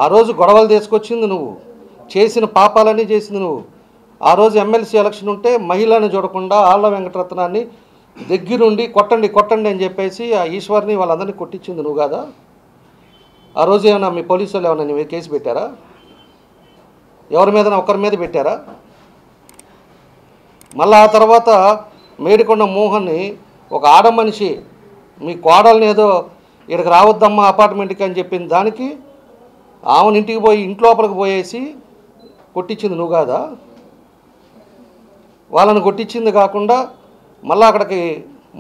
ఆ రోజు గొడవలు తీసుకొచ్చింది నువ్వు, చేసిన పాపాలన్నీ చేసింది నువ్వు. ఆ రోజు ఎమ్మెల్సీ ఎలక్షన్ ఉంటే మహిళని చూడకుండా ఆళ్ళ వెంకటరత్నాన్ని దగ్గరుండి కొట్టండి కొట్టండి అని చెప్పేసి ఆ ఈశ్వర్ని వాళ్ళందరినీ కొట్టించింది నువ్వు కాదా? ఆ రోజు ఏమైనా మీ పోలీసు వాళ్ళు ఏమైనా నీ కేసు పెట్టారా? ఎవరి మీద ఒకరి మీద పెట్టారా? మళ్ళీ ఆ తర్వాత మేడికొండ మోహన్ని ఒక ఆడ మనిషి మీ కోడల్ని ఏదో ఇక్కడికి రావద్దమ్మా అపార్ట్మెంట్కి అని చెప్పింది దానికి ఆమెను ఇంటికి పోయి ఇంట్లోపలికి పోయేసి కొట్టించింది నువ్వు కాదా? వాళ్ళని కొట్టించింది కాకుండా మళ్ళీ అక్కడికి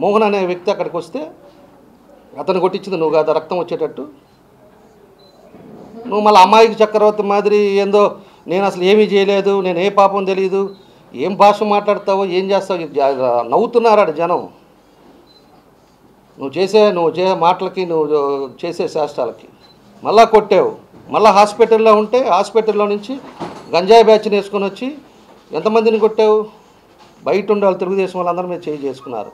మోహన్ అనే వ్యక్తి అక్కడికి వస్తే అతను కొట్టించింది నువ్వు కాదా? రక్తం వచ్చేటట్టు నువ్వు మళ్ళీ అమ్మాయికి చక్రవర్తి మాదిరి ఏందో నేను అసలు ఏమీ చేయలేదు, నేను ఏ పాపం తెలియదు, ఏం భాష మాట్లాడతావో ఏం చేస్తావు, నవ్వుతున్నారాడు జనం నువ్వు చేసే మాటలకి, నువ్వు చేసే శాస్త్రాలకి. మళ్ళా కొట్టావు. మళ్ళీ హాస్పిటల్లో ఉంటే హాస్పిటల్లో నుంచి గంజాయి బ్యాచ్ని వేసుకొని వచ్చి ఎంతమందిని కొట్టావు? బయట ఉండే వాళ్ళు తెలుగుదేశం వాళ్ళందరూ మీద చేసుకున్నారు.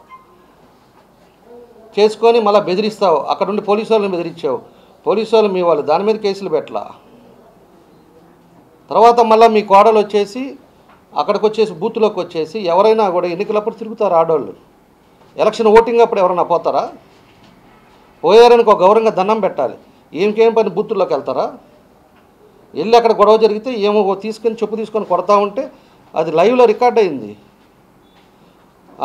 చేసుకొని మళ్ళీ బెదిరిస్తావు. అక్కడ ఉండి పోలీసు వాళ్ళని బెదిరించావు. పోలీసు వాళ్ళు మీ వాళ్ళు దాని మీద కేసులు పెట్టలా. తర్వాత మళ్ళీ మీ కోడలు వచ్చేసి అక్కడికి వచ్చేసి బూత్లోకి వచ్చేసి ఎవరైనా కూడా ఎన్నికలప్పుడు తిరుగుతారు ఆడవాళ్ళు. ఎలక్షన్ ఓటింగ్ అప్పుడు ఎవరైనా పోతారా? పోయారనుకో గౌరవంగా దండం పెట్టాలి. ఏం పని బూత్తుల్లోకి వెళ్తారా? వెళ్ళి అక్కడ గొడవ జరిగితే ఏమో తీసుకొని చెప్పు తీసుకొని కొడతా ఉంటే అది లైవ్లో రికార్డ్ అయింది.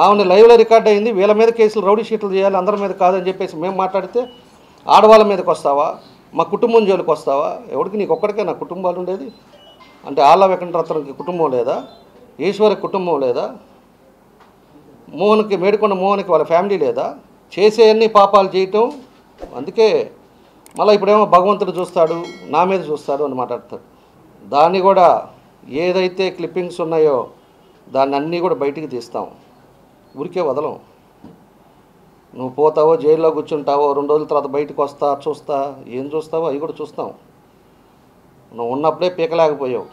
ఆమె లైవ్లో రికార్డ్ అయింది. వీళ్ళ మీద కేసులు రౌడీ షీట్లు చేయాలి, అందరి మీద కాదని చెప్పేసి మేము మాట్లాడితే ఆడవాళ్ళ మీదకి వస్తావా, మా కుటుంబం జోలికి వస్తావా? ఎవరికి నీకు ఒక్కడికే నా కుటుంబాలు ఉండేది అంటే ఆళ్ళ వెంకటరత్నంకి కుటుంబం లేదా? ఈశ్వరి కుటుంబం లేదా? మోహన్కి మేడికొండ మోహన్కి వాళ్ళ ఫ్యామిలీ లేదా? చేసే అన్ని పాపాలు చేయటం. అందుకే మళ్ళీ ఇప్పుడేమో భగవంతుడు చూస్తాడు, నా మీద చూస్తాడు అని మాట్లాడతాడు. దాన్ని కూడా ఏదైతే క్లిప్పింగ్స్ ఉన్నాయో దాన్ని అన్నీ కూడా బయటికి తీస్తాం, ఊరికే వదలం. నువ్వు పోతావో జైల్లో కూర్చుంటావో 2 రోజుల తర్వాత బయటకు వస్తా చూస్తా, ఏం చూస్తావో అవి కూడా చూస్తాం. నువ్వు ఉన్నప్పుడే పీకలేకపోయావు,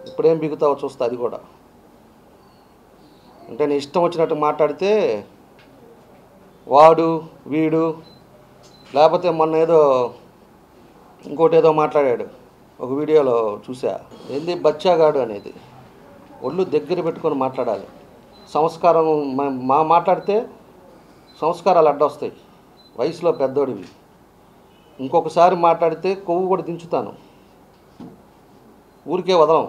ఇప్పుడేం బిగుతావో చూస్తా అది కూడా. అంటే నీ ఇష్టం వచ్చినట్టు మాట్లాడితే వాడు వీడు లేకపోతే మొన్న ఏదో ఇంకోటి ఏదో మాట్లాడాడు ఒక వీడియోలో చూసా, ఏంది బచ్చాగాడు అనేది. ఒళ్ళు దగ్గర పెట్టుకొని మాట్లాడాలి. సంస్కారం మాట్లాడితే సంస్కారాలు అడ్డొస్తాయి. వయసులో పెద్దోడివి. ఇంకొకసారి మాట్లాడితే కొవ్వు కూడా దించుతాను, ఊరికే వదలం.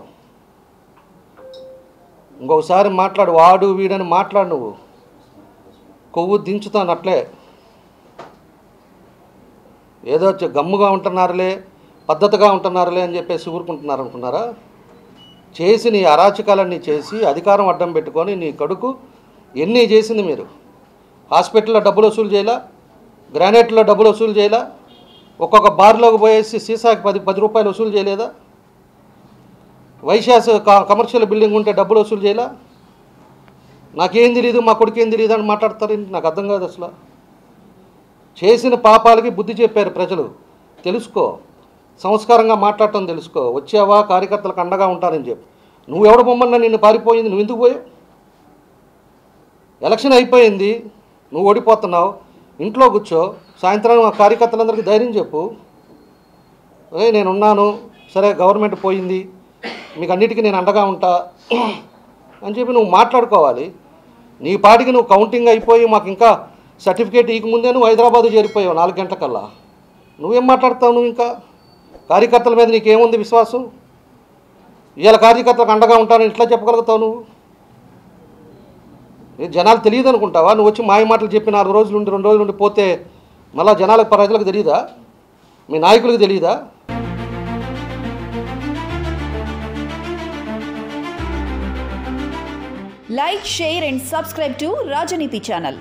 ఇంకొకసారి మాట్లాడు, వాడు వీడని మాట్లాడు, నువ్వు కొవ్వు దించుతాను అట్లే. ఏదో గమ్ముగా ఉంటున్నారులే, పద్ధతిగా ఉంటున్నారులే అని చెప్పేసి ఊరుకుంటున్నారు అనుకున్నారా? చేసి నీ అరాచకాలన్నీ చేసి అధికారం అడ్డం పెట్టుకొని నీ కడుకు ఎన్ని చేసింది మీరు. హాస్పిటల్లో డబ్బులు వసూలు చేయాలా, గ్రానైట్లో డబ్బులు వసూలు చేయాలా, ఒక్కొక్క బార్లోకి పోయేసి సీసాకి 10 రూపాయలు వసూలు చేయలేదా? వైశాస్ కమర్షియల్ బిల్డింగ్ ఉంటే డబ్బులు వసూలు చేయాలా? నాకేం తెలియదు, మా కొడుకు ఏం తెలియదు అని మాట్లాడతారు. నాకు అర్థం కాదు అసలు. చేసిన పాపాలకి బుద్ధి చెప్పారు ప్రజలు. తెలుసుకో, సంస్కారంగా మాట్లాడటం తెలుసుకో. వచ్చావా కార్యకర్తలకు అండగా ఉంటారని చెప్పి. నువ్వెవడ బొమ్మన్నా నిన్ను పారిపోయింది, నువ్వు ఎందుకు పోయావు? ఎలక్షన్ అయిపోయింది, నువ్వు ఓడిపోతున్నావు, ఇంట్లో కూర్చో. సాయంత్రం ఆ కార్యకర్తలందరికీ ధైర్యం చెప్పు, నేనున్నాను, సరే గవర్నమెంట్ పోయింది, మీకు అన్నిటికీ నేను అండగా ఉంటా అని చెప్పి నువ్వు మాట్లాడుకోవాలి. నీ పాటికి నువ్వు కౌంటింగ్ అయిపోయి మాకు ఇంకా సర్టిఫికేట్ ఇవ్వకముందే నువ్వు హైదరాబాదు చేరిపోయావు 4 గంటలకల్లా. నువ్వేం మాట్లాడతావు? నువ్వు ఇంకా కార్యకర్తల మీద నీకేముంది విశ్వాసం? ఇవాళ కార్యకర్తలకు అండగా ఉంటానని ఇట్లా చెప్పగలుగుతావు నువ్వు? జనాలు తెలియదు అనుకుంటావా? నువ్వు వచ్చి మాయ మాటలు చెప్పి 4 రోజులు ఉండి 2 రోజులు ఉండి పోతే మళ్ళీ జనాలకు ప్రజలకు తెలియదా? మీ నాయకులకు తెలియదా? Like, share and subscribe to Rajaniti channel.